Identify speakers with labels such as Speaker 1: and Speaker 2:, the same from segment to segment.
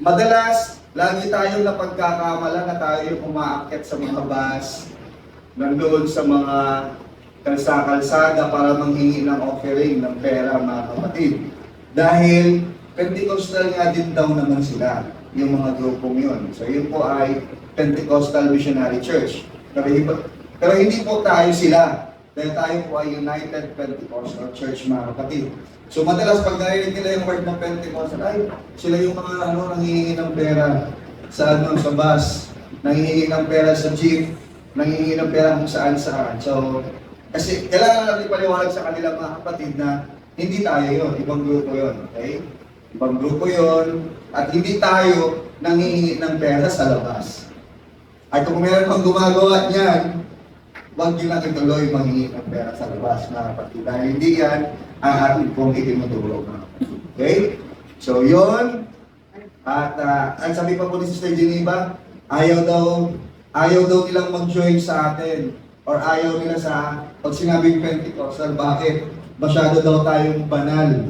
Speaker 1: Madalas, lagi tayong napagkakamala na tayo umaakyat sa mga bus, nandoon sa mga kalsada para manghingi ng offering ng pera, mga kapatid. Dahil Pentecostal nga din daw naman sila, yung mga grupong yun. So yun po ay Pentecostal Missionary Church. Pero hindi po tayo sila. Dahil tayo po ay United Pentecostal Church, mga kapatid. So madalas pag narinig nila yung word ng Pentecostal, ay sila yung mga nanghihingi ng pera sa bus, nanghihingi ng pera sa jeep, nanghihingi ng pera kung saan. So kasi kailangan natin paliwanag sa kanila, mga kapatid, na hindi tayo yon, ibang grupo yon, okay? Ibang grupo yon, at hindi tayo nanghihingi ng pera sa labas. At kung meron pang gumagawa niyan, huwag nyo lang ituloy manghingi ng pera sa labas, mga kapatid. Dahil hindi yan ang ating pong itinutulog. Okay? So, yun. At ang sabi pa po ni Sister Geneva, ayaw daw nilang mag-join sa atin. Or ayaw nila sa, pag sinabing Pentecostal, bakit? Masyado daw tayong banal.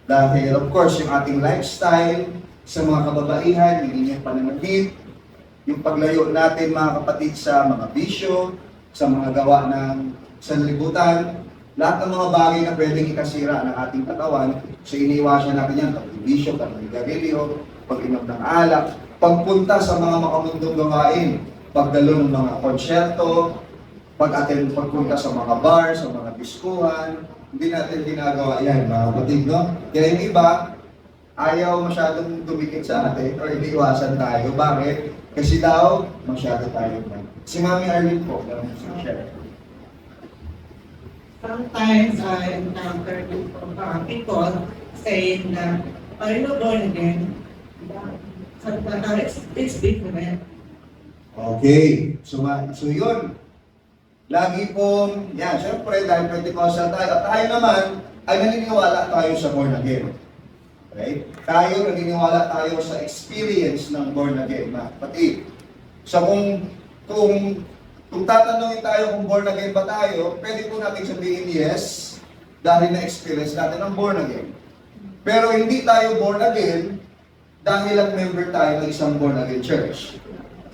Speaker 1: Dahil, of course, yung ating lifestyle sa mga kababaihan, yung inyong pananamit, yung paglayo natin, mga kapatid, sa mga bisyo, sa mga gawa ng sanlibutan, lahat ng mga bagay na pwedeng ikasira ng ating katawan, so iniiwasan natin yan, pag-bisyo, pag-garilyo, pag-inom ng alak, pagpunta sa mga makamundong gawain, pagdalo ng mga konsyerto, pagpunta sa mga bar, sa mga diskuhan, hindi natin ginagawa yan, mga kapatid, no? Kaya yung iba, ayaw masyadong tumikit sa atin, or iniiwasan tayo. Bakit? Kasi daw, masyado tayo man. Si Mami Arlene po, share.
Speaker 2: Sometimes I encounter people saying that, are you born again? It's different.
Speaker 1: Okay. So yun. Lagi pong, syempre, dahil Pentecostal tayo, at tayo naman, ay naniniwala tayo sa born again. Okay? Tayo, naniniwala tayo sa experience ng born again, mga kapatid. So kung tatanungin tayo kung born again ba tayo, pwede po natin sabihin yes, dahil na-experience natin ang born again. Pero hindi tayo born again dahil ang member tayo ng isang born again church.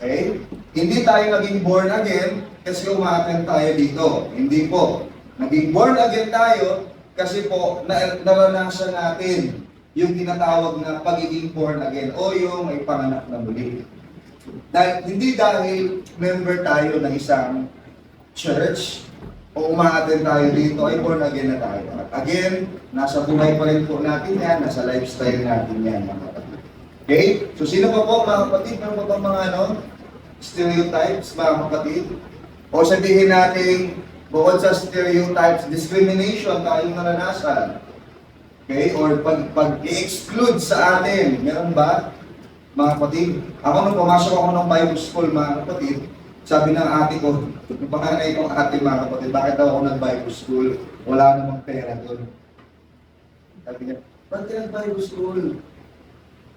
Speaker 1: Okay? Hindi tayo naging born again kasi umaattend tayo dito. Hindi po. Naging born again tayo kasi po naranasan natin yung tinatawag na pagiging born again o yung may panganak na muli. Hindi dahil member tayo ng isang church o umaattend tayo dito ay born again na tayo. At again, nasa buhay pa rin po natin yan, nasa lifestyle natin yan, mga kapatid. Okay? So sino pa po, mga kapatid? Meron pa mga stereotypes, mga kapatid? O sabihin natin, bukod sa stereotypes, discrimination tayong naranasan. Okay? Or pag-i-exclude sa atin. Meron ba? Mga kapatid, ako nung pumasok ako ng Bible School, mga kapatid, sabi ng ate ko, yung panganay kong ate, mga kapatid, bakit daw ako nag-Bible School? Wala namang pera doon. Sabi niya, ba't ka nag-Bible School?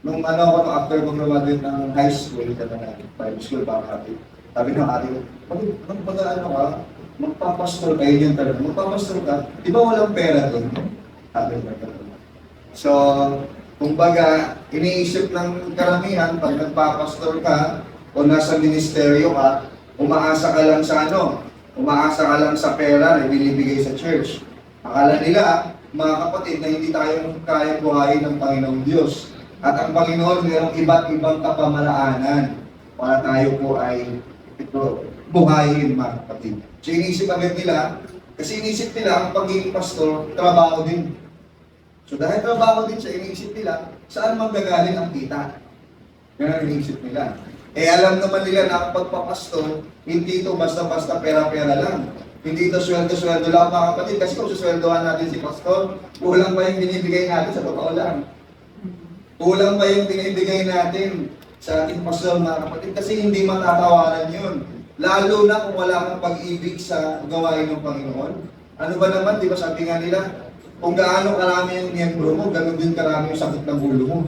Speaker 1: Nung after ko graduate ng high school, Bible School, mga kapatid, sabi ng ate ko, mag-ano ka? Magpapastor kayo dyan talaga. Magpapastor ka? Di ba walang pera doon? Sabi ko. So, kumbaga, iniisip ng karamihan, pag nagpapastor ka, o nasa ministeryo ka, umaasa ka lang sa umaasa ka lang sa pera na binibigay sa church. Akala nila, mga kapatid, na hindi tayo kayang buhayin ng Panginoong Diyos. At ang Panginoon, mayroong iba't ibang kapamalaanan para tayo po ay buhayin, mga kapatid. So, iniisip agad nila, kasi iniisip nila, ang pagiging pastor, trabaho din. So dahil trabaho din siya, iniisip nila, saan manggagaling ang kita? Yan ang iniisip nila. Alam naman nila na ang pagpapastor, hindi ito basta-basta pera-pera lang. Hindi ito sweldo-sweldo lang, mga kapatid. Kasi kung susweldohan natin si pastor, kulang pa yung binibigay natin sa totoo lang. Kulang pa yung binibigay natin sa ating pastor, mga kapatid. Kasi hindi matatawaran yun. Lalo na kung wala kang pag-ibig sa gawain ng Panginoon. Ano ba naman, di ba sabi nga nila, kung gaano karami yung miyembro mo, gano'n din karami yung sakit ng ulo mo.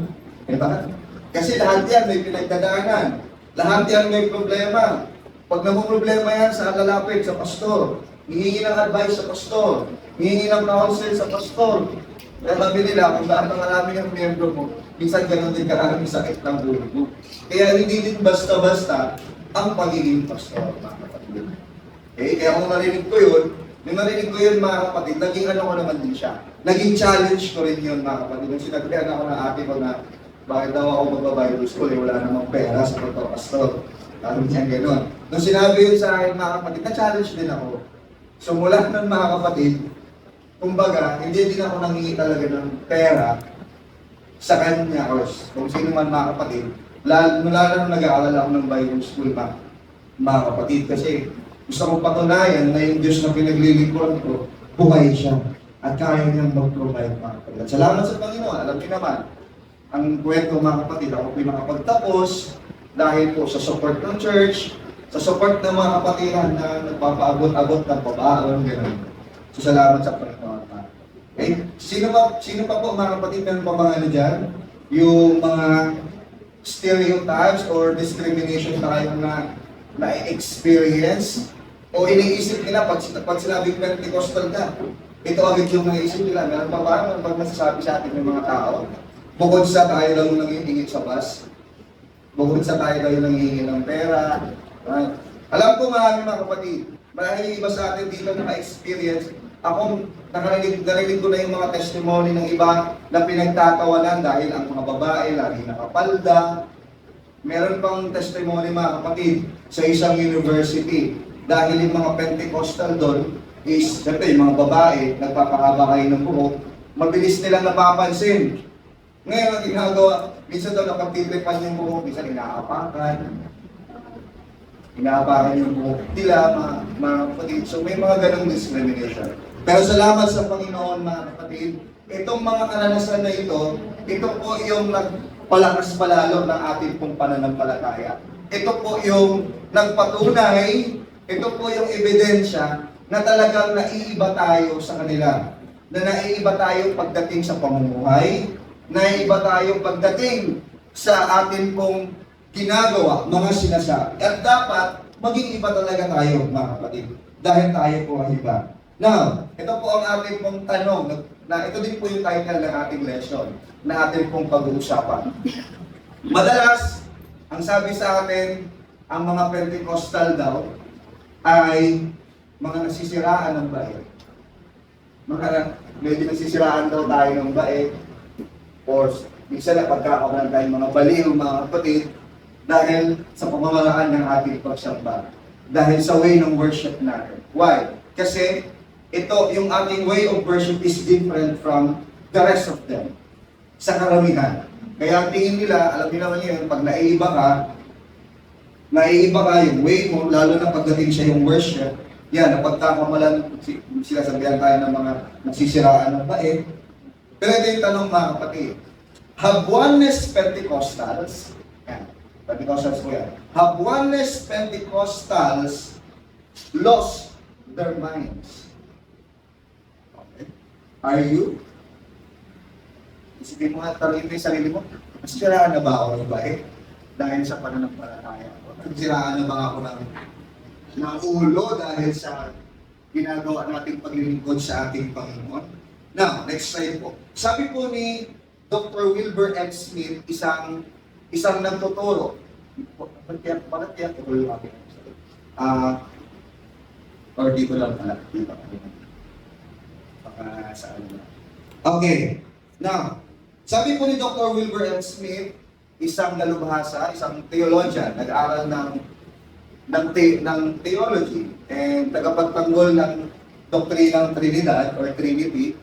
Speaker 1: Diba? Kasi lahat yan may pinagdadaanan. Lahat yan may problema. Pag namumroblema yan, saan lalapit? Sa pastor. Hihingi ng advice sa pastor. hihingi ng counsel sa pastor. Kaya sabi nila, kung saan ang alamin ng miyembro mo, minsan ganun din karami sakit ng ulo mo. Kaya hindi din basta-basta ang pagiging pastor, mga kapatid. Okay? Kaya kung narinig ko yun, mga kapatid, naging ano ko naman din siya. Naging challenge ko rin yun, mga kapatid. Nung sinabihan ako ng ate ko na, bakit daw ako magbabible school, wala namang pera sa pagpapastor. Lalo niya gano'n. Nung sinabi yun sa akin, mga kapatid, na-challenge din ako. So mula nun, mga kapatid, kumbaga, hindi din ako nangingi talaga ng pera sa kanya or kung sino man, mga kapatid. Mula nung nag-aaral ako ng Bible school, mga kapatid, kasi gusto kong patunayan na yung Diyos na pinaglilingkuran ko, buhay siya. At kaya niyang mag-provide, mga kapatid. At salamat sa Panginoon, alam niyo naman, ang kwento, mga kapatid, ako po'y makapagtapos dahil po sa support ng church, sa support ng mga kapatiran na nagpapaabot-abot ng pabaon, gano'n. So, salamat sa Panginoon. Okay? Sino pa po, mga kapatid, meron pa mga ano dyan? Yung mga stereotypes or discrimination na kayo na-experience o iniisip nila pag sinabing Pentecostal ka, ito agad yung naisip nila. Meron pa ba? Meron pa masasabi sa atin ng mga tao? Bukod sa tayo lang yung nangihingi sa bus, bukod sa tayo lang yung nangihingi ng pera. Alam ko mga kapatid, maraming iba sa atin dito naka-experience. Ako, narinig ko na yung mga testimony ng iba na pinagtatawanan dahil ang mga babae lagi nakapalda. Meron pang testimony, mga kapatid, sa isang university. Dahil yung mga Pentecostal doon is, siyempre yung mga babae, nagpapahaba kayo ng buhok, mabilis nilang napapansin. Ngayon, ang ginagawa, minsan daw napagtitripan yung buhok, minsan inaapakan yung buhok nila, mga kapatid. So may mga ganong discrimination. Pero salamat sa Panginoon, mga kapatid, itong mga karanasan na ito po yung nagpalakas palalo ng ating pong pananampalataya. Ito po yung nagpatunay, ito po yung ebidensya na talagang naiiba tayo sa kanila. Na naiiba tayo pagdating sa pamumuhay, naiiba tayo pagdating sa atin pong ginagawa, mga sinasabi. At dapat maging iba talaga tayo, mga kapatid, dahil tayo po ay iba. Now, ito po ang ating pong tanong, na ito din po yung title ng ating lesson, na ating pong pag-uusapan. Madalas, ang sabi sa atin, ang mga Pentecostal daw, ay mga nasisiraan ng bae. Medyo nasisiraan daw tayo ng bae, or minsan na pagkakawalan tayong mga baliw, mga kapatid, dahil sa pamamaraan ng ating pagsamba. Dahil sa way ng worship natin. Why? Kasi yung ating way of worship is different from the rest of them. Sa karamihan. Kaya ang tingin nila, alam niyo naman yun, pag naiiba ka yung way mo, lalo na pagdating siya yung worship, yan, napagkakamalan, sila sabihan tayo ng mga nagsisiraan ng bae. Pero ito yung tanong, mga kapatid. Have oneness Pentecostals, yan, Pentecostals po yan. Have oneness Pentecostals lost their minds? Okay. Are you? Isipin mo nga, tanongin mo yung sarili mo, nasiraan na ba ako ng bae? Dahil sa pananampalataya ko. Nasiraan na ba ako ng ulo dahil sa ginagawa nating paglilingkod sa ating Panginoon? Now, next slide po. Sabi po ni Dr. Wilbur M. Smith, isang nagtuturo. Bakit kaya ito yung aking or di ko lang pala. Baka saan na. Okay. Now, sabi po ni Dr. Wilbur M. Smith, isang dalubhasa, isang theologian, nag-aaral ng theology and tagapagtanggol ng doktrinang Trinidad or Trinity.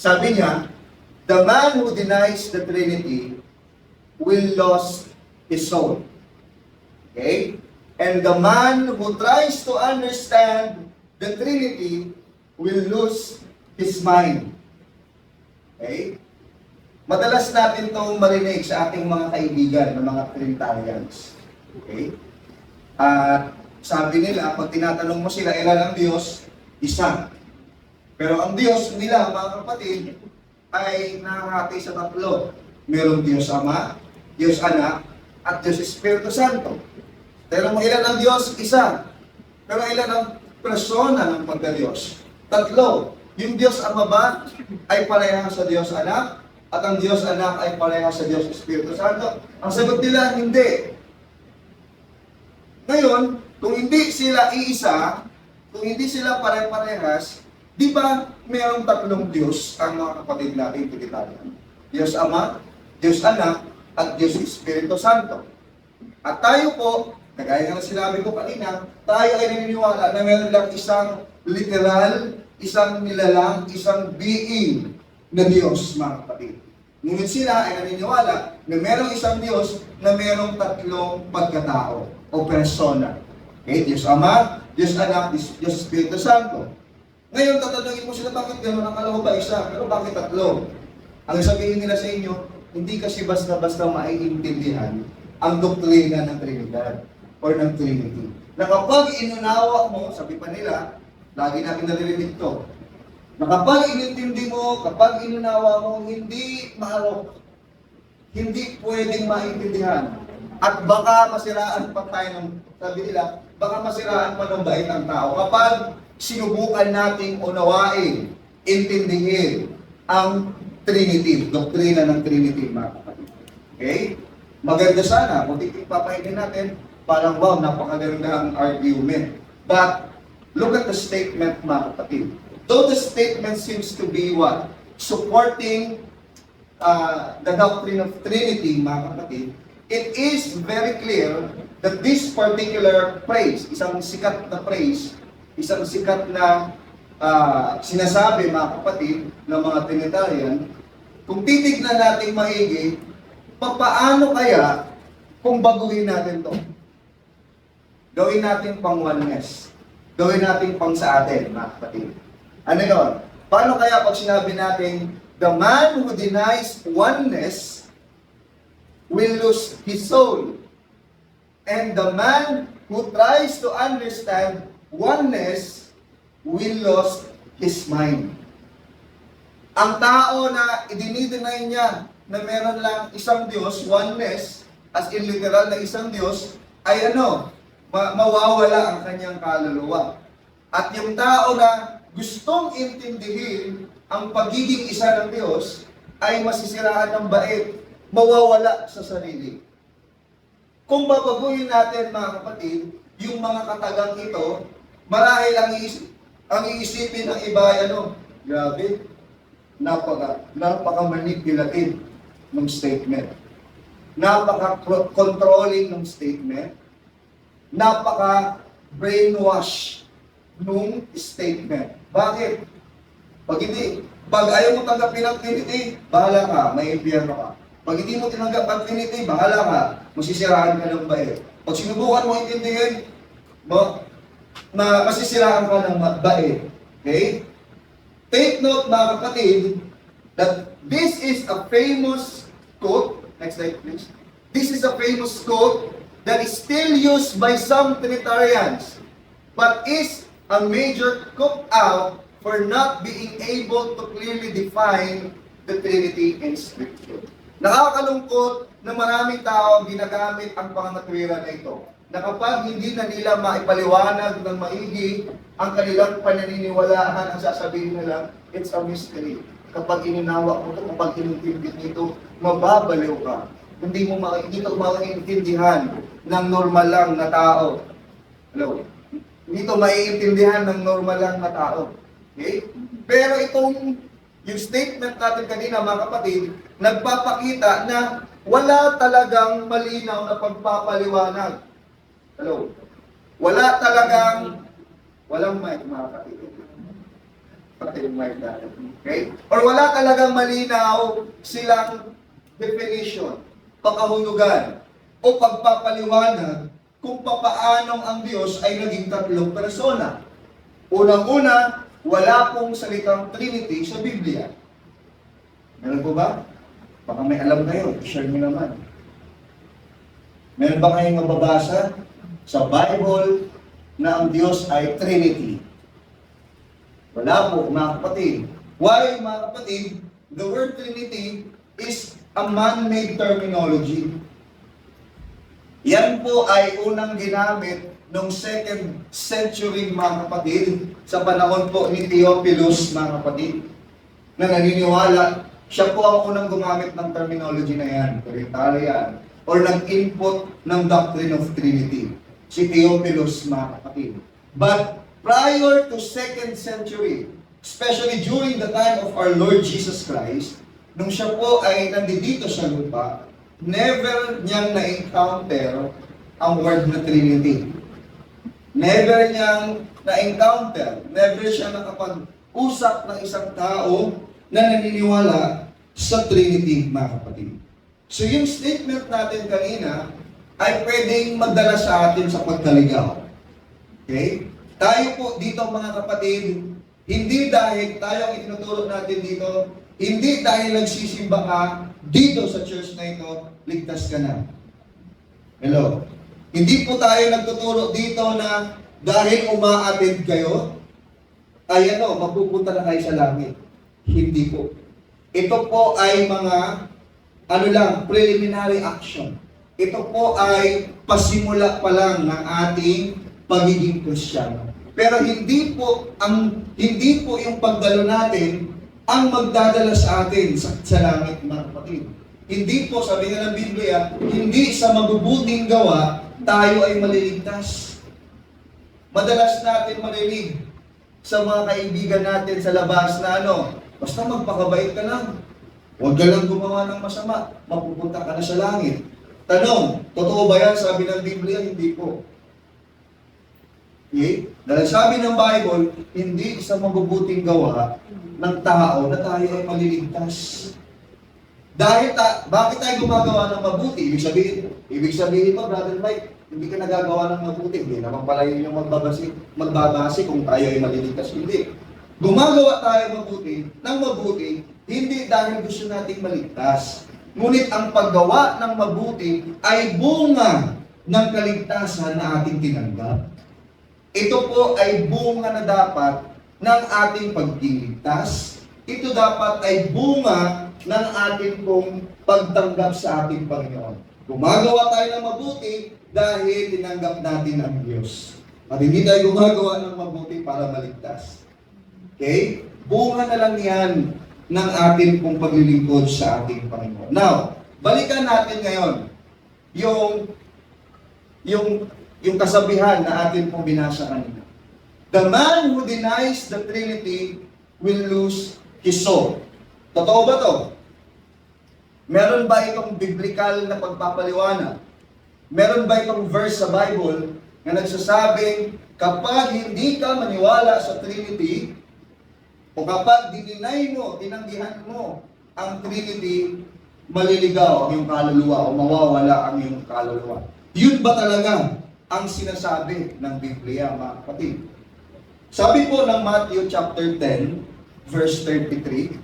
Speaker 1: Sabi niya, the man who denies the Trinity will lose his soul. Okay? And the man who tries to understand the Trinity will lose his mind. Okay? Madalas natin itong marinig sa ating mga kaibigan, ng mga Trinitarians. Okay? At sabi nila, pag tinatanong mo sila, ilan ang Diyos? Isa. Pero ang Diyos nila, mga kapatid, ay nakahati sa tatlo. Merong Diyos Ama, Diyos Anak, at Diyos Espiritu Santo. Pero ilan ang Diyos? Isa. Pero ilan ang persona ng pagka-Diyos? Tatlo. Yung Diyos Ama ba ay parehas sa Diyos Anak? At ang Diyos Anak ay parehas sa Diyos Espiritu Santo? Ang sagot nila, hindi. Ngayon, kung hindi sila iisa, kung hindi sila pare-parehas, di ba mayroong tatlong Diyos ang mga kapatid natin Trinitarian? Diyos Ama, Diyos Anak, at Diyos Espiritu Santo. At tayo po, kagaya ng sinabi ko kanina, tayo ay naniniwala na mayroon lang isang literal, isang nilalang, isang being na Diyos, mga kapatid. Ngunit sila ay naniniwala na mayroong isang Diyos na mayroong tatlong pagkatao o persona. Okay? Diyos Ama, Diyos Anak, Diyos Espiritu Santo. Ngayon, tatanungin mo sila, bakit gano'n? Akala ko ba isa? Pero bakit tatlo? Ang sabihin nila sa inyo, hindi kasi basta-basta maiintindihan ang doktrina ng Trinidad or ng Trinity. Na kapag inunawa mo, sabi pa nila, lagi natin naririnig ito, na kapag inintindi mo, kapag inunawa mo, hindi maarok, hindi pwedeng maintindihan. At baka masiraan pa tayo ng, sabi nila, baka masiraan pa ng bait ang tao. Kapag sinubukan nating unawain, intindihin ang Trinity, doktrina ng Trinity, mga kapatid. Okay? Maganda sana, kung ipapahingin natin, parang wow, napakaganda ang argument. But, look at the statement, mga kapatid. Though the statement seems to be what? Supporting the doctrine of Trinity, mga kapatid, it is very clear that this particular phrase, isang sikat na phrase, isang sikat na sinasabi, mga kapatid, ng mga Trinitarian, kung titignan natin maigi, paano kaya kung baguhin natin to? Gawin natin pang oneness. Gawin natin pang sa atin, mga kapatid. Ano yun? Paano kaya pag sinabi natin, the man who denies oneness will lose his soul. And the man who tries to understand oneness will lose his mind. Ang tao na idinideny niya na meron lang isang Diyos, oneness, as in literal na isang Diyos, ay mawawala ang kanyang kaluluwa. At yung tao na gustong intindihin ang pagiging isa ng Diyos, ay masisiraan ng bait, mawawala sa sarili. Kung babaguhin natin, mga kapatid, yung mga katagang ito, marahil ang iisipin ng iba, grabe, napaka-manipulative ng statement. Napaka-controlling ng statement. Napaka-brainwash nung statement. Bakit? Pag ayaw mo tanggapin ang Trinity, bahala ka, may impyerno ka. Pag hindi mo tinanggap ang Trinity, bahala ka, masisiraan ka ng bait. Pag sinubukan mo intindihin, masisiraan ka ng bait. Okay? Take note, mga kapatid, that this is a famous quote. Next slide, please. This is a famous quote that is still used by some Trinitarians, but is a major cop-out for not being able to clearly define the Trinity in Scripture. Nakakalungkot na maraming tao ginagamit ang pangangatwiran na ito, na kapag hindi na nila maipaliwanag ng maigi ang kanilang pananiniwalaan, ang sasabihin nila, it's a mystery. Kapag inunawa mo ito, kapag inintindi nito, mababaliw ka. Hindi mo maiintindihan ng normal lang na tao. Hello? Hindi ito maiintindihan ng normal lang na tao. Okay? Pero yung statement natin kanina, mga kapatid, nagpapakita na wala talagang malinaw na pagpapaliwanag. Hello? Walang mic, mga kapatid. Patay yung mic natin. Okay? Or wala talagang malinaw silang definition, pakahulugan, o pagpapaliwanag kung papaanong ang Diyos ay naging tatlong persona. Unang-una, wala pong salitang Trinity sa Biblia. Meron po ba? Baka may alam kayo, share nyo naman. Meron ba kayong mababasa sa Bible na ang Diyos ay Trinity? Wala po, mga kapatid. Why, mga kapatid? The word Trinity is a man-made terminology. Yan po ay unang ginamit noong 2nd century mga kapatid, sa panahon po ni Theophilus mga kapatid, na naniniwala, siya po ang unang gumamit ng terminology na yan, Trinitarian, or nag-input ng doctrine of Trinity. Si Theophilus mga kapatid. But prior to 2nd century, especially during the time of our Lord Jesus Christ, nung siya po ay nandito sa lupa, never niyang na-encounter ang word na Trinity. Never niyang na-encounter, never siya nakapag-usap ng isang tao na naniniwala sa Trinity, mga kapatid. So yung statement natin kanina ay pwedeng magdala sa atin sa pagkaligaw. Okay? Tayo po dito mga kapatid, hindi dahil tayo ang itinuturo natin dito, hindi dahil nagsisimba ka dito sa church na ito, ligtas ka na. Hello? Hindi po tayo nagtuturo dito na dahil umaattend kayo, ay mapupunta na kayo sa langit. Hindi po. Ito po ay mga, preliminary action. Ito po ay pasimula pa lang ng ating pagiging Kristiyano. Pero hindi po yung pagdalo natin ang magdadala sa atin sa langit, mga kapatid. Hindi po, sabi nga ng Biblia, hindi sa mabubuting gawa tayo ay maliligtas. Madalas natin marinig sa mga kaibigan natin sa labas na basta magpakabait ka lang. Huwag ka lang gumawa ng masama, mapupunta ka na sa langit. Tanong, totoo ba yan? Sabi ng Biblia, hindi po. Okay? Dahil sabi ng Bible, hindi sa mabubuting gawa ng tao na tayo ay maliligtas. Dahil bakit tayo gumagawa ng mabuti? Ibig sabihin mo, Brother Mike, hindi ka nagagawa ng mabuti. Hindi naman pala yun yung magbabase kung tayo ay maliligtas. Hindi. Gumagawa tayo ng mabuti, hindi dahil gusto nating maligtas. Ngunit ang paggawa ng mabuti ay bunga ng kaligtasan na ating tinanggap. Ito po ay bunga na dapat ng ating pagkiligtas. Ito dapat ay bunga ng ating pong pagtanggap sa ating Panginoon. Gumagawa tayo ng mabuti dahil tinanggap natin ang Diyos. At hindi tayo gumagawa ng mabuti para maligtas. Okay? Bunga na lang yan ng ating pong paglilingkod sa ating Panginoon. Now, balikan natin ngayon yung kasabihan na atin pong binasa kanina. The man who denies the Trinity will lose his soul. Totoo ba to? Meron ba itong biblical na pagpapaliwanag? Meron ba itong verse sa Bible na nagsasabing kapag hindi ka maniwala sa Trinity, o kapag dininay mo, tinanggihan mo ang Trinity, maliligaw ang iyong kaluluwa o mawawala ang iyong kaluluwa. Yun ba talaga ang sinasabi ng Biblia, mga kapatid? Sabi po ng Matthew chapter 10, verse 33,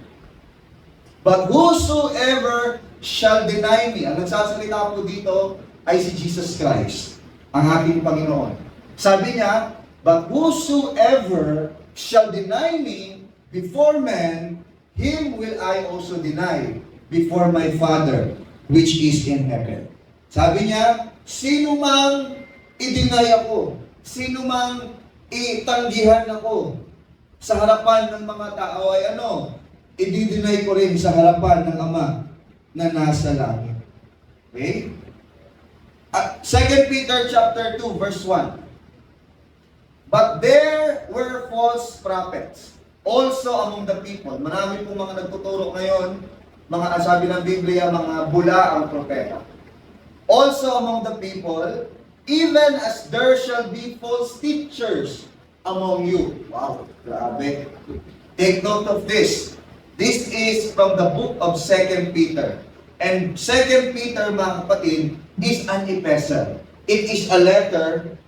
Speaker 1: but whosoever shall deny me, ang nagsasalita po dito ay si Jesus Christ, ang ating Panginoon. Sabi niya, but whosoever shall deny me before men, him will I also deny before my Father which is in heaven. Sabi niya, sino mang i-deny ako, sino mang itanggihan ako sa harapan ng mga tao ay i-deny ko rin sa harapan ng Ama na nasa langit. Okay? At 2 Peter chapter 2 verse 1. But there were false prophets also among the people. Marami pong mga nagtuturo ngayon, mga sabi ng Biblia, mga bula ang propeta. Also among the people, even as there shall be false teachers among you. Wow, grabe. Take note of this. This is from the book of 2 Peter. And 2 Peter, mga kapatid, is an epistle. It is a letter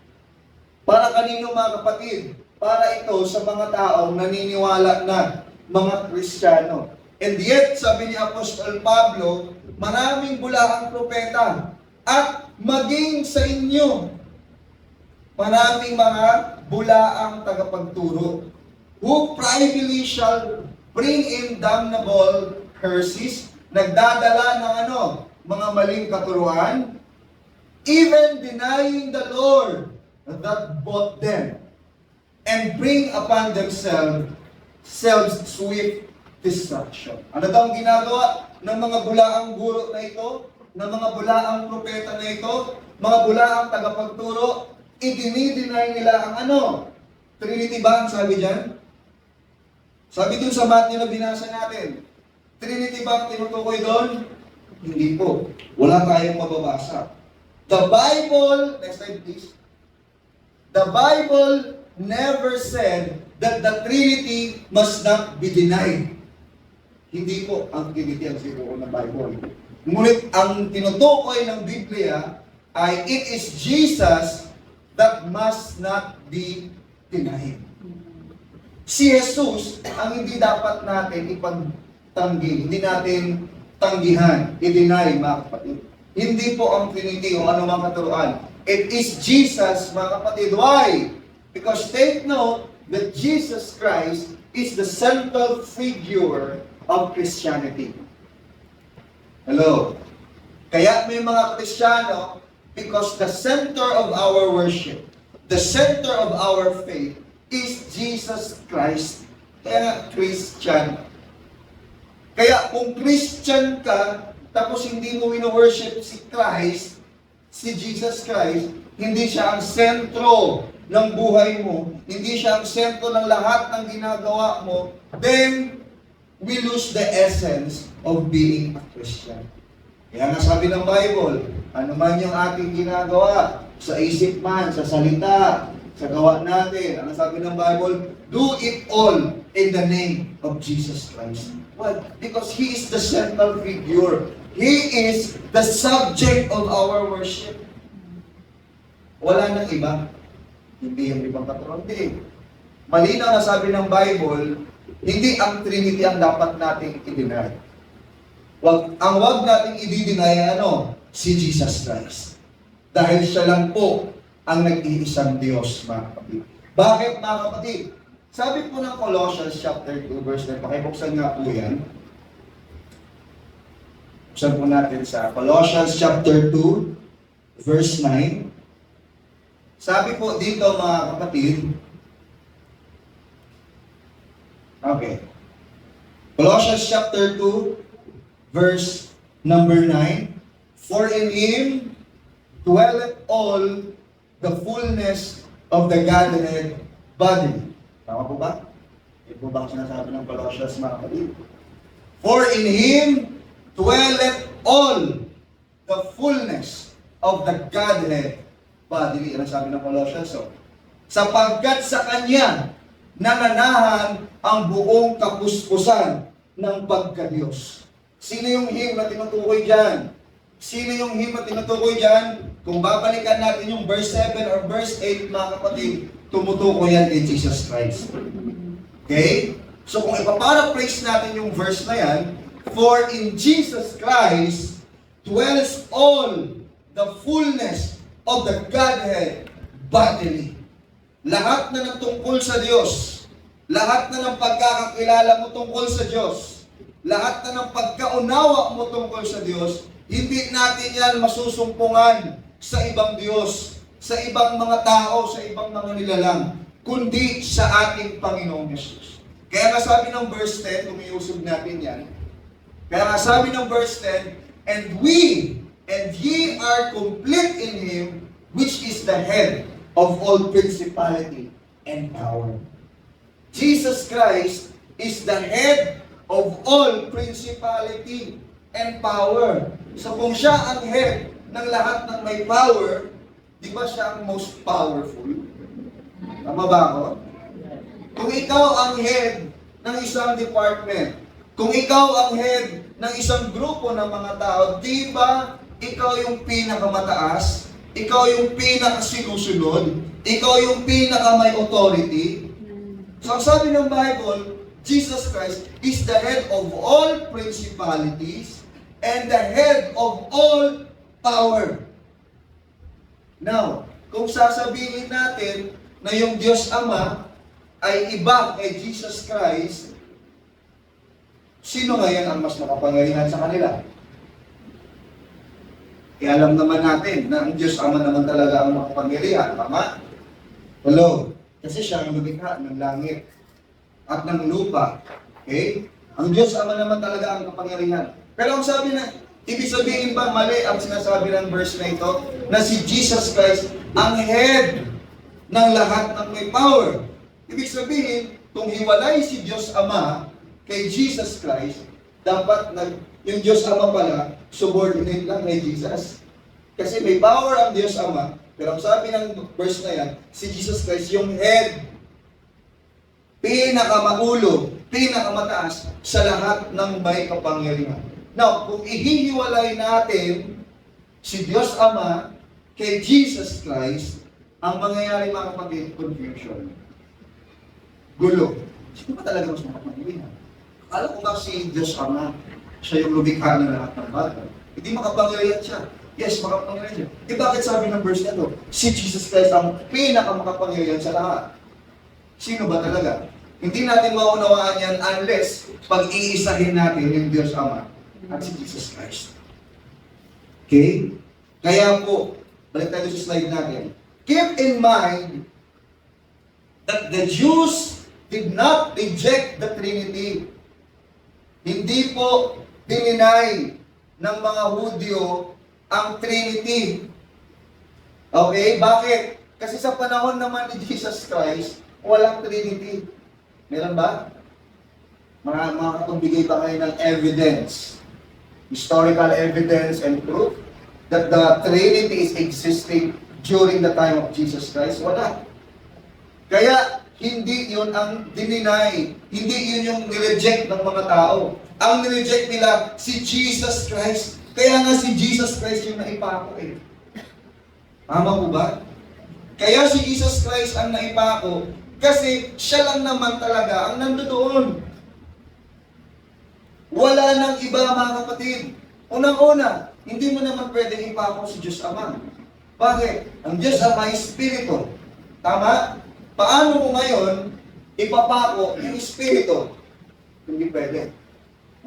Speaker 1: para kanino, mga kapatid? Para ito sa mga taong naniniwala na mga Kristiyano. And yet, sabi ni Apostol Pablo, maraming bulaang propeta at maging sa inyo, maraming mga bulaang tagapagturo who privately shall bring in damnable heresies, nagdadala ng mga maling katuruan, even denying the Lord. that bought them and bring upon themselves swift destruction. Ano daw ang ginagawa ng mga bulaang guro na ito, ng mga bulaang propeta na ito, mga bulaang tagapagturo? Idinideny nila ang ano? Trinity ba ang sabi dyan? Sabi dun sa Matthew na binasa natin, Trinity ba ang tinutukoy doon? Hindi po. Wala tayong mababasa. The Bible, next slide please. The Bible never said that the Trinity must not be denied. Hindi po ang Trinity ang sinuko ng Bible. Ngunit ang tinutukoy ng Biblia ay it is Jesus that must not be denied. Si Jesus ang hindi dapat natin ipagtanggi, hindi natin tanggihan, i-deny, mga kapatid. Hindi po ang Trinity o anumang katuruan. It is Jesus, mga kapatid. Why? Because take note that Jesus Christ is the central figure of Christianity. Hello? Kaya may mga Kristiyano, because the center of our worship, the center of our faith, is Jesus Christ. Kaya Christian. Kaya kung Christian ka, tapos hindi mo wino-worship si Christ, si Jesus Christ, hindi siya ang sentro ng buhay mo, hindi siya ang sentro ng lahat ng ginagawa mo, then we lose the essence of being a Christian. Kaya nga sabi ng Bible, ano man yung ating ginagawa, sa isip man, sa salita, sa gawa natin, ano sabi ng Bible, do it all in the name of Jesus Christ. Why? Because He is the central figure. He is the subject of our worship. Wala nang iba. Hindi yung ibang katuruan. Hindi. Malinaw na sabi ng Bible, hindi ang Trinity ang dapat nating i-deny. Wag nating i-deny ano? Si Jesus Christ. Dahil siya lang po ang nag-iisang Diyos, mga kapatid. Bakit, mga kapatid? Sabi po ng Colossians chapter 2, verse 9, pakibuksan nga po yan. Buksan po natin sa Colossians chapter 2, verse 9. Sabi po dito, mga kapatid, okay. Colossians chapter 2, verse number 9. For in Him dwelleth all the fullness of the Godhead bodily. Tama po ba? Ito po ba ang sinasabi ng Colossians, mga kapatid? For in Him dwelleth all the fullness of the Godhead bodily. Ano sabi ng Colossians? So, sapagkat sa Kanya nananahan ang buong kapuspusan ng pagka-Diyos. Sino yung Him na tinutukoy dyan? Sino yung Him na tinutukoy dyan? Kung babalikan natin yung verse 7 or verse 8, mga kapatid, tumutukoy yan kay Jesus Christ. Okay? So kung ipaparaphrase natin yung verse na yan, for in Jesus Christ dwells all the fullness of the Godhead bodily. Lahat na ng tungkol sa Diyos, lahat na ng pagkakakilala mo tungkol sa Diyos, lahat na ng pagkaunawa mo tungkol sa Diyos, hindi natin yan masusumpungan sa ibang Diyos, sa ibang mga tao, sa ibang mga nilalang, kundi sa ating Panginoong Yesus. Kaya nga sabi ng verse 10, umiusog natin yan, kaya nga sabi ng verse 10, and ye are complete in Him, which is the head of all principality and power. Jesus Christ is the head of all principality and power. So kung siya ang head ng lahat ng may power, di ba siya ang most powerful? Tama ba ako? Kung ikaw ang head ng isang department, kung ikaw ang head ng isang grupo ng mga tao, di ba ikaw yung pinakamataas? Ikaw yung pinakasinusunod? Ikaw yung pinaka-may authority? So ang sabi ng Bible, Jesus Christ is the head of all principalities and the head of all power. Now, kung sasabihin natin na yung Diyos Ama ay iba kay Jesus Christ, sino ngayon ang mas makapangyarihan sa kanila? Alam naman natin na ang Diyos Ama naman talaga ang makapangyarihan, tama? Hello? Kasi siya ang lumikha ng langit at ng lupa. Okay? Ang Diyos Ama naman talaga ang kapangyarihan. Pero ang sabi na, ibig sabihin ba mali ang sinasabi ng verse na ito, na si Jesus Christ ang head ng lahat ng may power. Ibig sabihin, kung hiwalay si Diyos Ama kay Jesus Christ, dapat yung Diyos Ama pala, subordinate lang kay Jesus. Kasi may power ang Diyos Ama, pero ang sabi ng verse na yan, si Jesus Christ yung head, pinakamaulo, pinakamataas sa lahat ng may kapangyarihan. Now, kung ihihiwalay natin si Diyos Ama kay Jesus Christ, ang mangyayari mga kapatid, confusion. Gulo. Sino ba talaga mas makapangyarihan? Alam ko ba si Diyos Ama, siya yung lumikha ng lahat ng bagay? Hindi makapangyarihan siya. Yes, makapangyarihan siya. Eh bakit sabi ng verse na to, si Jesus Christ ang pinakamakapangyarihan sa lahat? Sino ba talaga? Hindi natin maunawaan yan unless pag-iisahin natin yung Diyos Ama at si Jesus Christ. Okay? Kaya po, balik tayo sa slide natin. Keep in mind that the Jews did not reject the Trinity. Hindi po dininay ng mga Hudyo ang Trinity. Okay? Bakit? Kasi sa panahon naman ni Jesus Christ, walang Trinity. Meron ba? Makakapagbigay ba kayo ng evidence, historical evidence and proof that the Trinity is existing during the time of Jesus Christ? Wala. Kaya, hindi yun ang dininay. Hindi yun yung nireject ng mga tao. Ang nireject nila, si Jesus Christ. Kaya nga si Jesus Christ yung naipako eh. Tama po ba? Kaya si Jesus Christ ang naipako kasi siya lang naman talaga ang nandoon. Wala nang iba mga kapatid. Unang-una, hindi mo naman pwedeng ipako si Diyos Ama. Bakit? Ang Diyos Ama ay Espiritu. Tama? Paano mo ngayon ipapako yung Espiritu? Hindi pwede.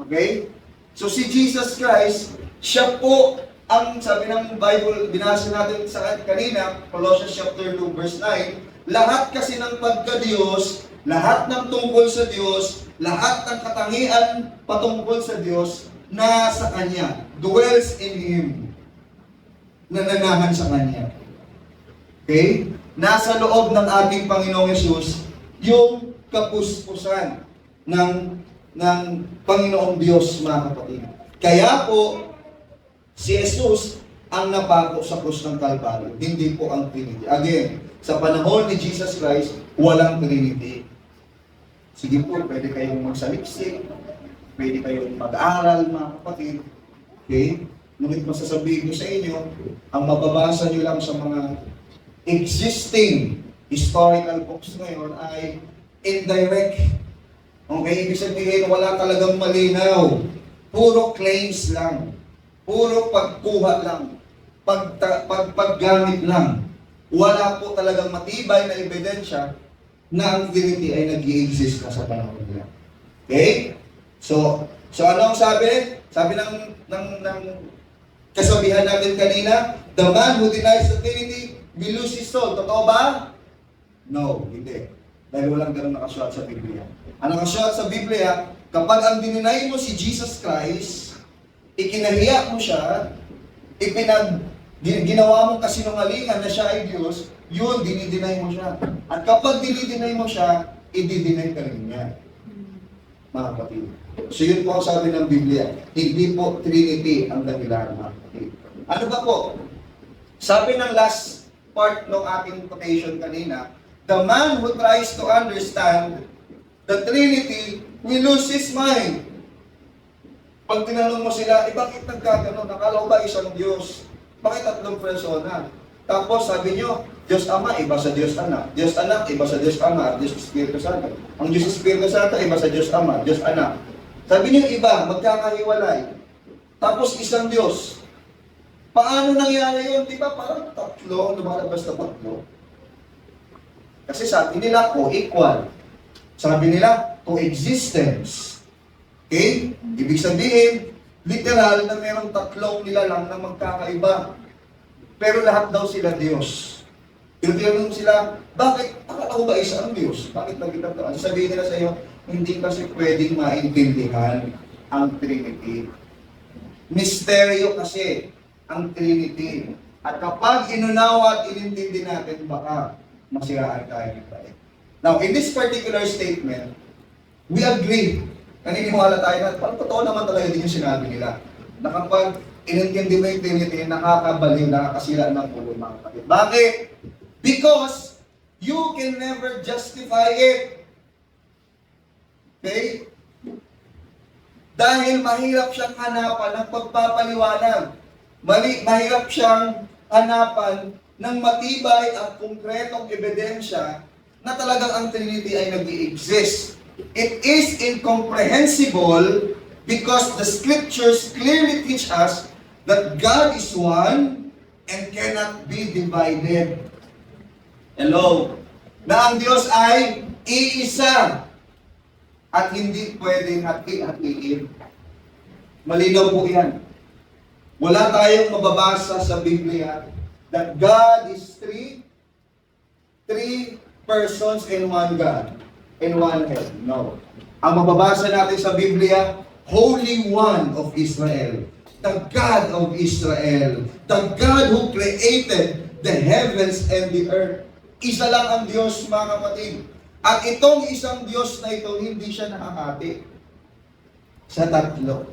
Speaker 1: Okay? So si Jesus Christ, siya po ang sabi ng Bible, binasa natin sa kanina, Colossians chapter 2 verse 9, lahat kasi ng pagka-Diyos, lahat ng tungkol sa Diyos, lahat ng katangian patungkol sa Diyos, nasa Kanya, dwells in Him, nananahan sa Kanya. Okay? Nasa loob ng ating Panginoong Yesus, yung kapuspusan ng Panginoong Diyos, mga kapatid. Kaya po, si Jesus ang napako sa krus ng Kalbaryo, hindi po ang Trinity. Again, sa panahon ni Jesus Christ, walang Trinity. Sige po, pwede kayong magsaliksik, pwede kayong mag-aral, mga kapatid. Okay? Ngunit masasabihin ko sa inyo, ang mababasa nyo lang sa mga existing historical books ngayon ay indirect. Okay? Ibig sabihin, wala talagang malinaw. Puro claims lang. Puro pagkuha lang. Paggamit lang. Wala po talagang matibay na ebidensya na ang Trinity ay nag-i-exist na sa panahon nila. Okay? So ano ang sabi? Sabi ng kasabihan natin kanina, the man who denies the Trinity will lose his soul. Totoo ba? No, hindi. Dahil walang ganun nakasulat sa Biblia. Ang nakasulat sa Biblia, kapag ang dininay mo si Jesus Christ, ikinahiya mo siya, ginawa mong kasinungalingan na siya ay Diyos, yun, dinidinay mo siya. At kapag dinidinay mo siya, ididinay ka rin niya. Mga kapatid. So yun po ang sabi ng Biblia. Hindi po Trinity ang dahilan, mga kapatid. Ano ba po? Sabi ng last part ng ating quotation kanina, the man who tries to understand the Trinity will lose his mind. Pag tinanong mo sila, bakit nagkaganon? Nakala ko ba isang Diyos? Bakit tatlong persona? Tapos sabi nyo, Diyos Ama, iba sa Diyos Anak. Diyos Anak, iba sa Diyos Ama. Diyos Espiritu Santo. Ang Diyos Espiritu Santo, iba sa Diyos Ama. Diyos Anak. Sabi nyo iba, magkakahiwalay. Tapos isang Diyos. Paano nangyari yun? Diba parang tatlo, lumalabas na tatlo. Kasi sabi nila, co-equal. Sabi nila, coexistence. Okay? Ibig sabihin, literal na mayroong tatlong nilalang na magkakaiba. Pero lahat daw sila Diyos. Tinatanong sila, bakit? Akala ko ba isa ang Diyos? Bakit nagkita? Sabihin nila sa iyo, hindi kasi pwedeng maintindihan ang Trinity. Misteryo kasi ang Trinity. At kapag inunawa at inintindi natin, baka masiraan tayo ng tayo. Now, in this particular statement, we agree. Naniniwala tayo na, parang totoo naman talaga din yung sinabi nila. Na kapag inintindi mo yung Trinity, nakakabaliw, nakakasira ng ulo, mga kapatid. Bakit? Because you can never justify it. Okay? Dahil mahirap siyang hanapan ng pagpapaliwanag. Mahirap siyang hanapan ng matibay at konkretong ebidensya na talagang ang Trinity ay nag-i-exist. It is incomprehensible because the Scriptures clearly teach us that God is one and cannot be divided. Hello? Na ang Diyos ay iisa at hindi pwedeng hati-hatiin. Malinaw po yan. Wala tayong mababasa sa Biblia that God is three persons in one God, in one head. No. Ang mababasa natin sa Biblia, Holy One of Israel, the God of Israel, the God who created the heavens and the earth. Isa lang ang Diyos, mga kapatid. At itong isang Diyos na ito, hindi siya nakakati sa tatlo.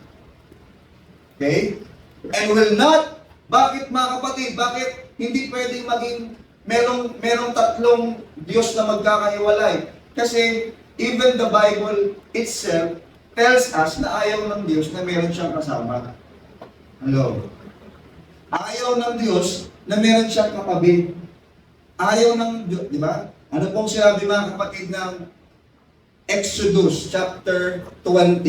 Speaker 1: Okay? And will not, bakit mga kapatid, bakit hindi pwedeng maging merong tatlong Diyos na magkakahiwalay? Kasi even the Bible itself tells us na ayaw ng Diyos na meron siyang kasama. Hello? Ayaw ng Diyos na meron siyang katabi. Ayaw ng Diyos, di ba? Ano pong sinabi mga kapatid ng Exodus chapter 20?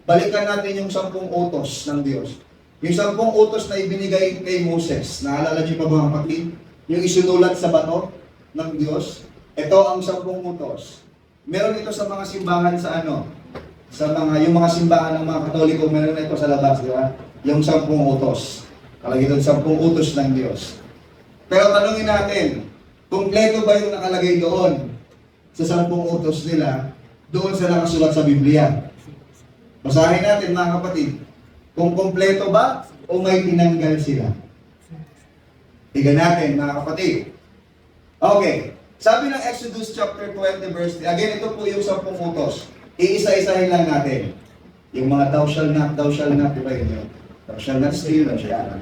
Speaker 1: Balikan natin yung 10 utos ng Diyos. Yung 10 utos na ibinigay kay Moses. Naalala niyo pa mga kapatid? Yung isinulat sa bato ng Diyos. Ito ang 10 utos. Meron ito sa mga simbahan sa ano? Yung mga simbahan ng mga Katoliko, meron ito sa labas, di ba? Yung 10 utos. Kalagay doon 10 utos ng Diyos. Pero tanungin natin, kumpleto ba yung nakalagay doon sa 10 utos nila doon sa nakasulat sa Biblia? Basahin natin mga kapatid. Kung kumpleto ba o may tinanggal sila? Tignan natin mga kapatid. Okay. Sabi ng Exodus chapter 20 verse 3. Again, ito po yung 10 utos. Iisa-isahin lang natin. Yung mga thou shall not, di ba yun? Thou shall not steal, thou shall not.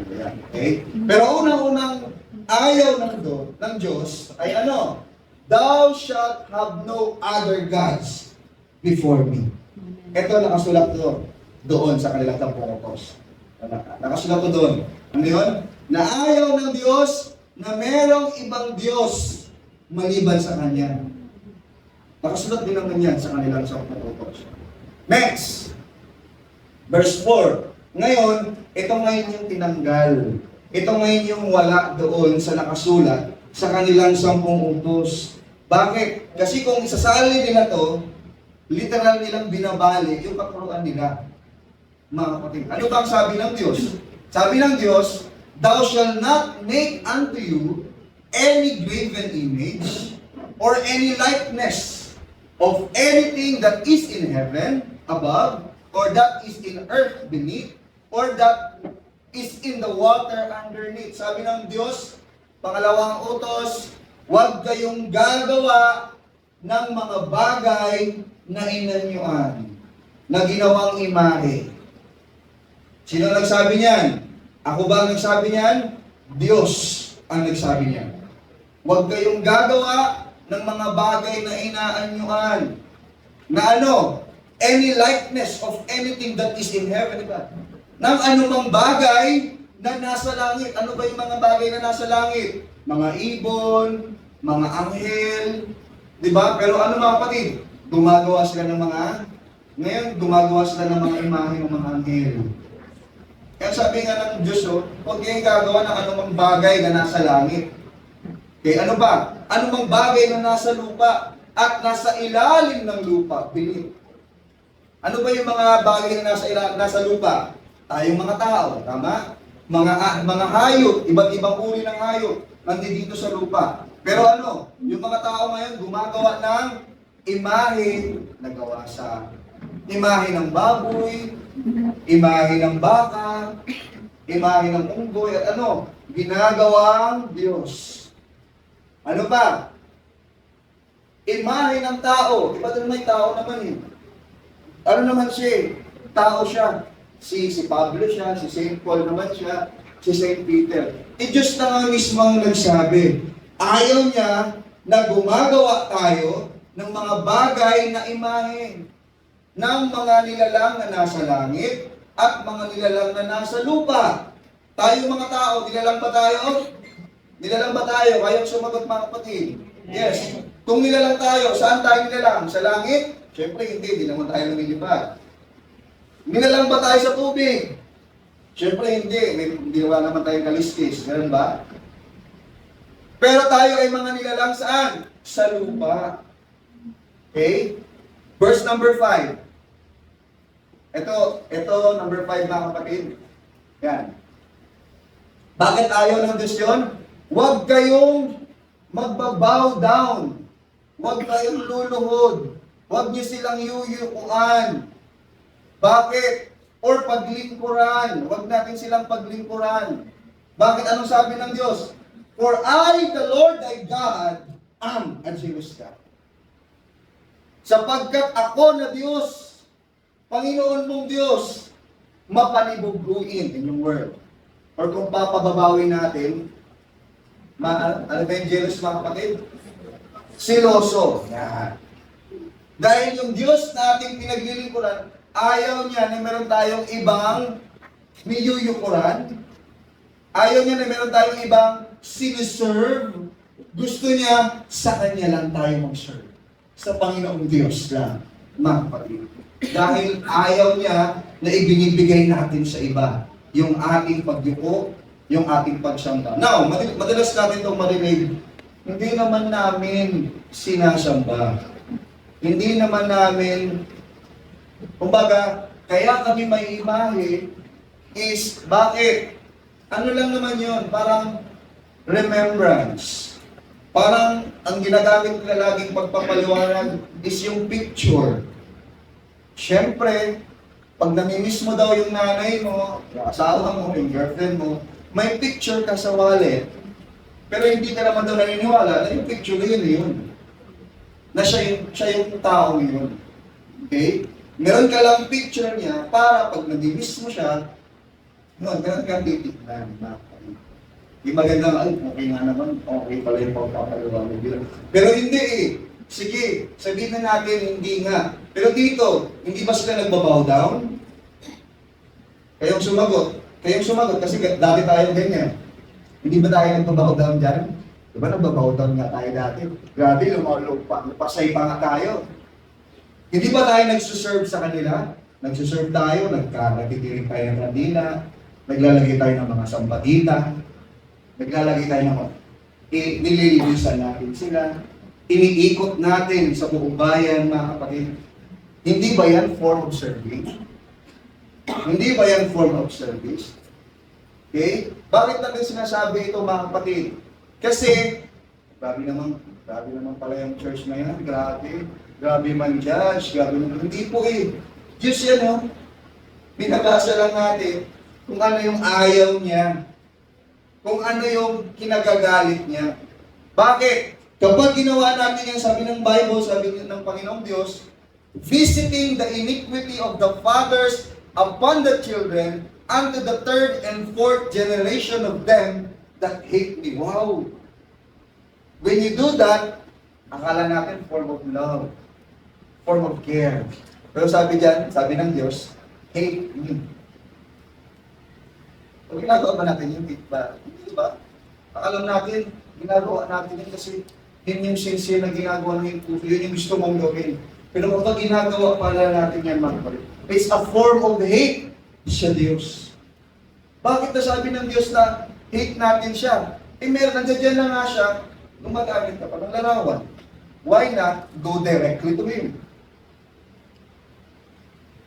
Speaker 1: Okay? Pero unang-unang ayaw ng Diyos ay ano? Thou shalt have no other gods before me. Ito nakasulat doon sa kanilang 10 utos. Nakasulat doon. Ano yun? Na ayaw ng Diyos na merong ibang Diyos maliban sa Kanya. Nakasulat din naman yan sa kanilang 10 utos. Next! Verse 4. Ngayon, ito ngayon yung tinanggal. Ito ngayon yung wala doon sa nakasulat sa kanilang 10 utos. Bakit? Kasi kung isasali nila to, literal nilang binabali yung kakuruan nila. Mga kapatid, ano ba ang sabi ng Diyos? Sabi ng Diyos, thou shalt not make unto you any graven image or any likeness of anything that is in heaven above, or that is in earth beneath, or that is in the water underneath. Sabi ng Diyos, pangalawang utos, huwag kayong gagawa ng mga bagay na inanyuan, na ginawang imahe. Sino nagsabi niyan? Ako ba ang nagsabi niyan? Diyos ang nagsabi niyan. Huwag kayong gagawa ng mga bagay na inaanyuan. Na ano? Any likeness of anything that is in heaven. Diba? Ng anumang bagay na nasa langit. Ano ba yung mga bagay na nasa langit? Mga ibon, mga anghel. Diba? Pero ano mga kapatid? Gumagawa sila ng mga... Ngayon, gumagawa sila ng mga imahe ng mga anghel. Kaya sabi nga ng Diyos, huwag kayong gagawa ng anumang bagay na nasa langit. Okay, ano ba? Anumang bagay na nasa lupa at nasa ilalim ng lupa, beneath. Ano ba yung mga bagay na nasa lupa? Tayong mga tao, tama? Mga hayop, iba't ibang uri ng hayop, nandito sa lupa. Pero ano, yung mga tao ngayon gumagawa ng imahe na gawa sa imahe ng baboy, imahe ng baka, imahe ng unggoy, at ano, ginagawang Diyos. Ano pa? Imahe ng tao. Iba doon may tao naman eh. Ano naman siya eh? Tao siya. Si Pablo siya, si Saint Paul naman siya, si Saint Peter. Diyos na nga mismo nagsabi, ayaw niya na gumagawa tayo ng mga bagay na imahe ng mga nilalang na nasa langit at mga nilalang na nasa lupa. Tayo mga tao, nilalang ba tayo? Nilalang ba tayo? Kayong sumagot mga kapatid. Yes. Kung nilalang tayo, saan tayo nilalang? Sa langit? Siyempre hindi naman tayo lumilipad. Nilalang ba tayo sa tubig? Siyempre hindi naman tayong kaliskis. Ganun ba? Pero tayo ay mga nilalang saan? Sa lupa. Okay? Verse number 5. Ito number 5 mga kapatid. Yan. Bakit ayaw ng Diyos yun? Huwag kayong magbabow down. Huwag kayong luluhod. Huwag niyo silang yuyukuan. Bakit? Or paglingkuran. Huwag natin silang paglingkuran. Bakit? Anong sabi ng Diyos? For I, the Lord thy God, am a jealous God. Sapagkat ako na Diyos, Panginoon mong Diyos, mapanibubuin in yung word. Or kung papababawin natin, ano ba yung jealous mga kapatid? Siloso. Yan. Dahil yung Diyos na ating pinaglilingkuran, ayaw niya na meron tayong ibang niyuyukuran. Ayaw niya na meron tayong ibang siniserve. Gusto niya sa Kanya lang tayo mag-serve. Sa Panginoong Diyos lang, mga kapatid. Dahil ayaw niya na ibinibigay natin sa iba yung ating pagyuko, yung ating pagsamba. Now, madalas natin itong marinig, hindi naman namin sinasamba. Hindi naman namin, kumbaga, kaya kami may imahe is, bakit? Ano lang naman yun? Parang remembrance. Parang ang ginagamit nila laging pagpapaliwanag is yung picture. Siyempre, pag namimiss mo daw yung nanay mo, yung asawa mo, yung girlfriend mo, may picture ka sa wallet, pero hindi ka naman daw naniniwala na yung picture na yun. Na siya yung tao yun. Okay? Meron ka lang picture niya para pag nabimiss mo siya, meron kang titignan. Di magandang, ay, okay nga naman, okay pala yung pagpapaliwanag yun. Pero hindi eh. Sige, sabihin na natin, hindi nga. Pero dito, hindi ba sila nagbabow down? Kayong sumagot kasi dati tayo ganyan. Hindi ba tayo nagbabow down dyan? Diba nagbabow down nga tayo dati? Grabe, lumapasay pa nga tayo. Hindi ba tayo nagsuserve sa kanila? Nagsuserve tayo, nagkakatikirin tayo ng kandila, naglalagay tayo ng mga sampatita, naglalagay tayo ng nililibusan natin sila, iniikot natin sa buong bayan, mga kapatid. Hindi ba yan form of service? Hindi ba yan form of service? Okay? Bakit natin sinasabi ito, mga kapatid? Kasi, grabe naman pala yung church na yan, grabe man judge, grabe man, hindi po eh. Diyos yan, no? Binabasa lang natin kung ano yung ayaw niya, kung ano yung kinagagalit niya. Bakit? Kapag ginawa natin yung sabi ng Bible, sabi ng Panginoong Diyos, visiting the iniquity of the fathers upon the children unto the third and fourth generation of them that hate me. Wow! When you do that, akala natin form of love, form of care. Pero sabi ng Diyos, hate me. So, ginagawa ba natin yung hate ba? Hindi ba? Alam natin, ginagawa natin yun kasi yun yung sincere na ginagawa ng puso, yun yung gusto mong gawin. Pero kapag ginagawa pala natin yan, mga kapatid, it's a form of hate sa Diyos. Bakit nasabi ng Diyos na hate natin siya? Eh meron, nandiyan na nga siya, gumagamit ka pa ng larawan. Why not go directly to Him?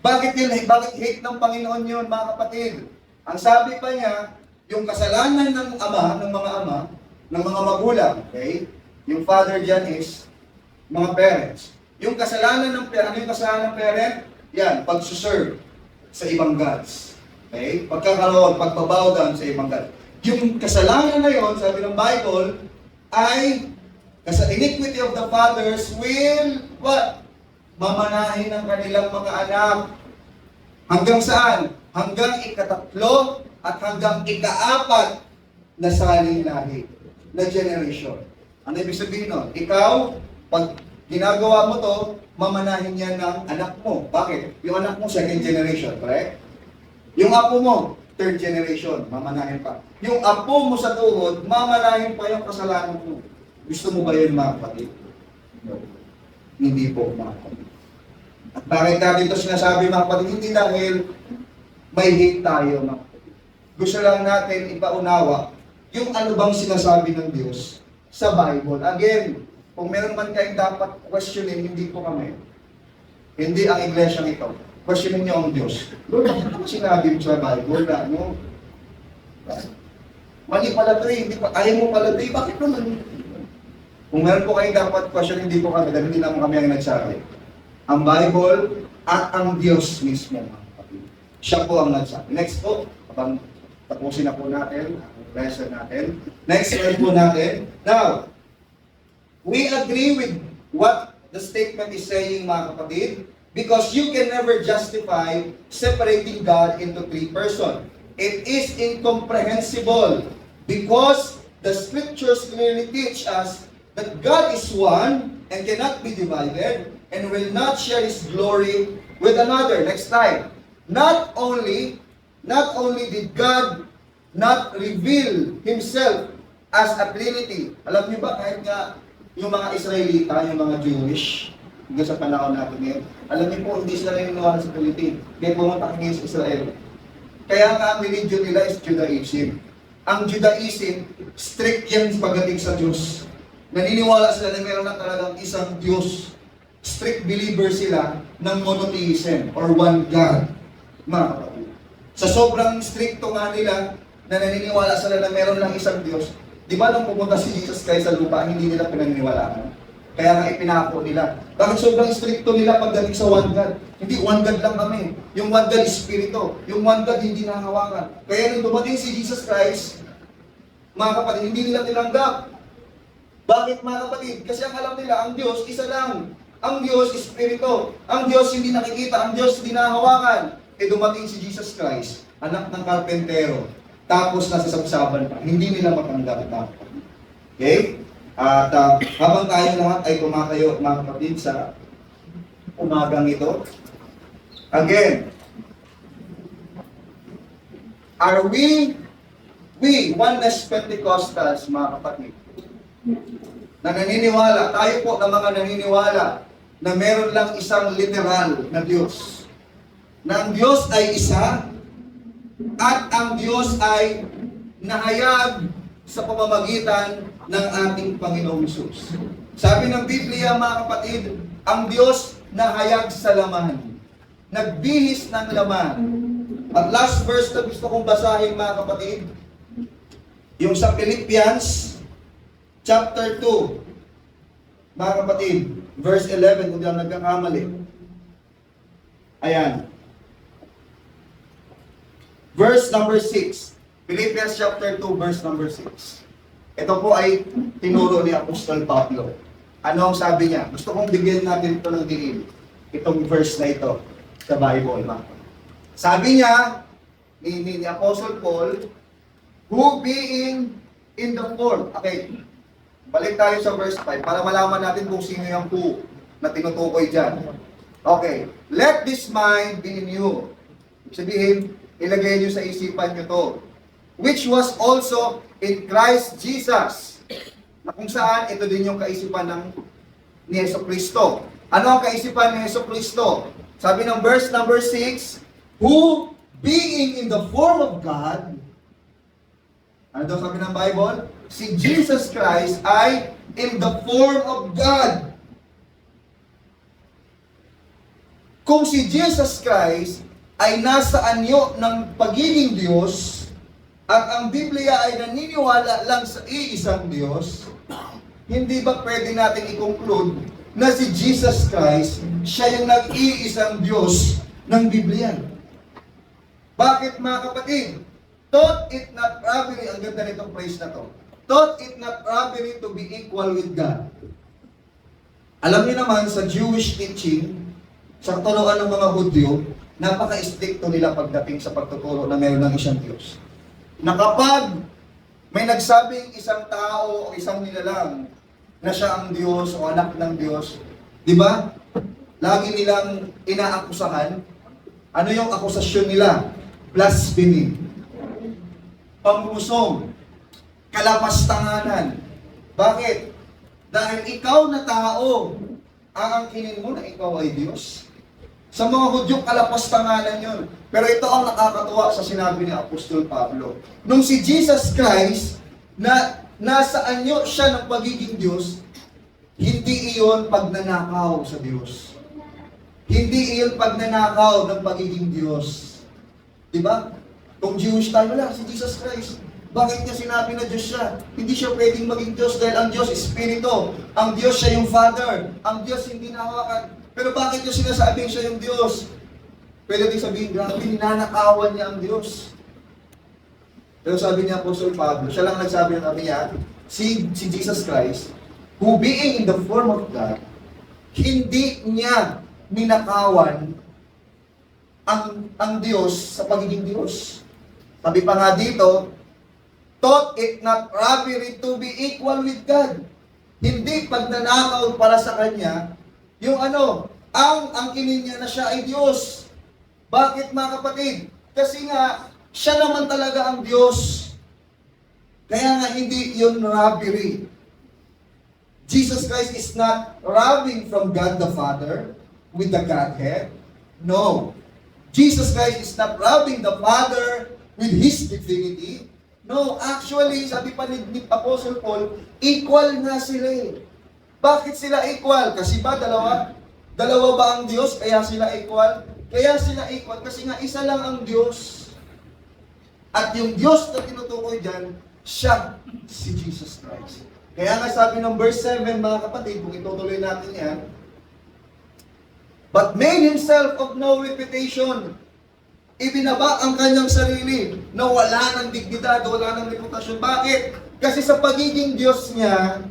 Speaker 1: Bakit hate ng Panginoon yun, mga kapatid? Ang sabi pa niya, yung kasalanan ng mga ama, ng mga magulang, okay? Yung father dyan is mga parents. Yung kasalanan ng parent, ano yung kasalanan ng parent? Yan, pagsuserve sa ibang gods. Okay? Pagkakaroon, pagbabow down sa ibang gods. Yung kasalanan na yon, sabi ng Bible, ay the iniquity of the fathers will, what? Mamanahin ng kanilang mga anak. Hanggang saan? Hanggang ikatatlo at hanggang ikaapat na saling lahi, na generation. Ano ibig sabihin nun? Ikaw, pag ginagawa mo to, mamanahin yan ng anak mo. Bakit? Yung anak mo, second generation, correct? Yung apo mo, third generation, mamanahin pa. Yung apo mo sa tuhod, mamanahin pa yung kasalanan mo. Gusto mo ba yun, mga kapatid? No. Hindi po, mga kapatid. At bakit natin ito sinasabi, mga kapatid? Hindi dahil may hate tayo, mga kapatid. Gusto lang natin ipaunawa yung ano bang sinasabi ng Diyos sa Bible. Again, kung meron man kayong dapat questionin, hindi po kami. Hindi ang iglesyang ito. Questionin niyo ang Diyos. Lord, ano sinabi mo sa Bible na ano? Mali pala ito eh. Ayaw mo pala ito eh. Bakit naman? Kung meron po kayong dapat question, hindi po kami. Dahil hindi naman kami ang nagsabi. Ang Bible at ang Diyos mismo. Siya po ang nagsabi. Next po, habang tapusin na po natin ang lesson natin. Next slide po natin. Now, we agree with what the statement is saying, mga kapatid, because you can never justify separating God into three persons. It is incomprehensible because the scriptures clearly teach us that God is one and cannot be divided and will not share His glory with another. Next slide. Not only did God not reveal Himself as a Trinity. Alam niyo ba, kahit nga yung mga Israelita, yung mga Jewish, hanggang sa panahon natin ngayon, alam niyo po, hindi sila naniniwala sa Trinity. Kaya pumunta kami sa Israel. Kaya nga ang religion nila is Judaism. Ang Judaism, strict yan pagdating sa Diyos. Naniniwala sila na meron lang talagang isang Diyos. Strict believer sila ng monotheism or one God. Mga kapatid. Sa sobrang stricto nga nila, na naniniwala sila na meron lang isang Diyos. Di ba nung pumunta si Jesus Christ sa lupa, hindi nila pinaniniwalaan? Kaya nga ipinako nila. Bakit sobrang stricto nila pagdating sa one God? Hindi, one God lang kami. Yung one God is Spirito. Yung one God hindi nahawakan. Kaya nung dumating si Jesus Christ, mga kapatid, hindi nila tinanggap. Bakit, mga kapatid? Kasi ang alam nila, ang Diyos, isa lang. Ang Diyos is Spirito. Ang Diyos hindi nakikita. Ang Diyos hindi nahawakan. Dumating si Jesus Christ, anak ng karpentero. Tapos nasa sabsaban pa. Hindi nila matanggap na. Okay? At habang tayo lahat ay kumakayo, mga kapatid, sa umagang ito. Again, are we Oneness Pentecostals, mga kapatid, na naniniwala, tayo po na mga naniniwala na meron lang isang literal na Diyos. Na ang Diyos ay isa, at ang Diyos ay nahayag sa pamamagitan ng ating Panginoong Hesus. Sabi ng Biblia, mga kapatid, ang Diyos nahayag sa laman. Nagbihis ng laman. At last verse na gusto kong basahin, mga kapatid, yung sa Philippians chapter 2, mga kapatid, verse 11, kung di ako nagkakamali. Ayan. Verse number 6. Philippians chapter 2, verse number 6. Ito po ay tinuro ni Apostol Pablo. Ano ang sabi niya? Gusto kong bigyan natin ito ng diin. Itong verse na ito sa Bible. Sabi niya, ni Apostle Paul, who being in the form. Okay, balik tayo sa verse 5 para malaman natin kung sino yung who na tinutukoy dyan. Okay, let this mind be in you. Ibig sabihin, ilagay nyo sa isipan nyo to. Which was also in Christ Jesus. Na kung saan, ito din yung kaisipan ni Jesucristo. Ano ang kaisipan ni Jesucristo? Sabi ng verse number 6, who being in the form of God, ano daw sabi ng Bible? Si Jesus Christ ay in the form of God. Kung si Jesus Christ ay nasa anyo ng pagiging Diyos, at ang Biblia ay naniniwala lang sa iisang Diyos, hindi ba pwede natin i-conclude na si Jesus Christ, siya yung nag-iisang Diyos ng Biblia? Bakit mga kapatid? Thought it not robbery, ang ganda nitong phrase na to. Thought it not robbery to be equal with God. Alam niyo naman sa Jewish teaching, sa turuan ng mga Hudyo, napaka-stricto nila pagdating sa pagtuturo na meron ng isang Diyos. Na kapag may nagsabing isang tao o isang nilalang na siya ang Diyos o anak ng Diyos, di ba? Lagi nilang inaakusahan. Ano yung akusasyon nila? Blasphemy, pangusong, kalapastanganan. Bakit? Dahil ikaw na tao, aangkinin mo na ikaw ay Diyos. Sa mga Hudyo, kalapastanganan yun. Pero ito ang nakakatuwa sa sinabi ni Apostol Pablo. Nung si Jesus Christ, na nasa anyo siya ng pagiging Diyos, hindi iyon pagnanakaw sa Diyos. Hindi iyon pagnanakaw ng pagiging Diyos. Diba? Kung Jewish tayo lang, si Jesus Christ, bakit niya sinabi na Diyos siya? Hindi siya pwedeng maging Diyos dahil ang Diyos is Espiritu. Ang Diyos siya yung Father. Ang Diyos hindi nahawakan. Pero bakit niya sinasabing siya yung Diyos? Pwede din sabihin, grabe, ninanakawan niya ang Diyos. Pero sabi niya Apostol Pablo, siya lang nagsabi ng niya, si Jesus Christ, who being in the form of God, hindi niya ninakawan ang Diyos sa pagiging Diyos. Sabi pa nga dito, thought it not robbery to be equal with God. Hindi pagnanakaw para sa Kanya, yung ang angkinin niya na siya ay Diyos. Bakit mga kapatid? Kasi nga, siya naman talaga ang Diyos. Kaya nga hindi yun robbery. Jesus Christ is not robbing from God the Father with the Godhead. No. Jesus Christ is not robbing the Father with His divinity. No, actually, sabi pa ni Apostle Paul, equal nga sila eh. Bakit sila equal? Kasi ba dalawa? Dalawa ba ang Diyos? Kaya sila equal? Kaya sila equal kasi nga isa lang ang Diyos. At yung Diyos na tinutukoy dyan, siya si Jesus Christ. Kaya nga sabi ng verse 7, mga kapatid, kung itutuloy natin yan, but made himself of no reputation. Ibinaba ang kanyang sarili na wala ng dignidad, wala ng reputasyon. Bakit? Kasi sa pagiging Diyos niya,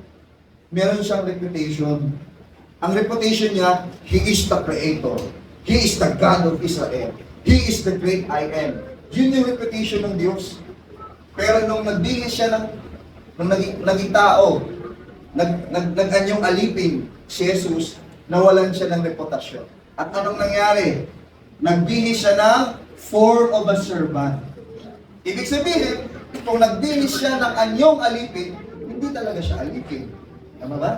Speaker 1: meron siyang reputation. Ang reputation niya, He is the Creator. He is the God of Israel. He is the great I am. Yun yung reputation ng Diyos. Pero nung nagbihis siya nung naging tao, nag-anyong alipin si Jesus, nawalan siya ng reputasyon. At anong nangyari? Nagbihis siya ng form of a servant. Ibig sabihin, kung nagbihis siya ng anyong alipin, hindi talaga siya alipin. Tama ba?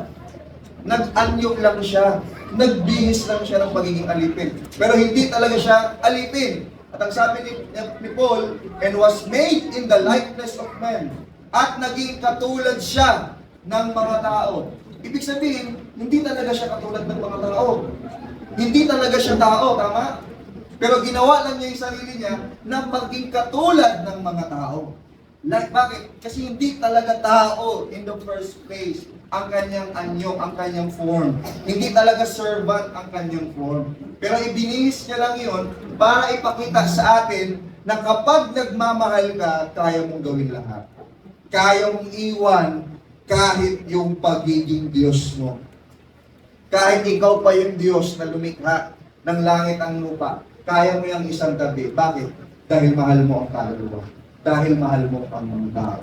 Speaker 1: Nag-anyong lang siya. Nagbihis lang siya ng pagiging alipin. Pero hindi talaga siya alipin. At ang sabi ni Paul, and was made in the likeness of men. At naging katulad siya ng mga tao. Ibig sabihin, hindi talaga siya katulad ng mga tao. Hindi talaga siya tao, tama? Pero ginawa lang niya yung sarili niya na maging katulad ng mga tao. Like, bakit? Kasi hindi talaga tao in the first place ang kanyang anyo, ang kanyang form. Hindi talaga servant ang kanyang form. Pero ibinihis niya lang yun para ipakita sa atin na kapag nagmamahal ka, kaya mong gawin lahat. Kaya mong iwan kahit yung pagiging Diyos mo. Kahit ikaw pa yung Diyos na lumikha ng langit ang lupa, kaya mo yung isang tabi. Bakit? Dahil mahal mo ang kaluluwa. Dahil mahal mo ang mga tao.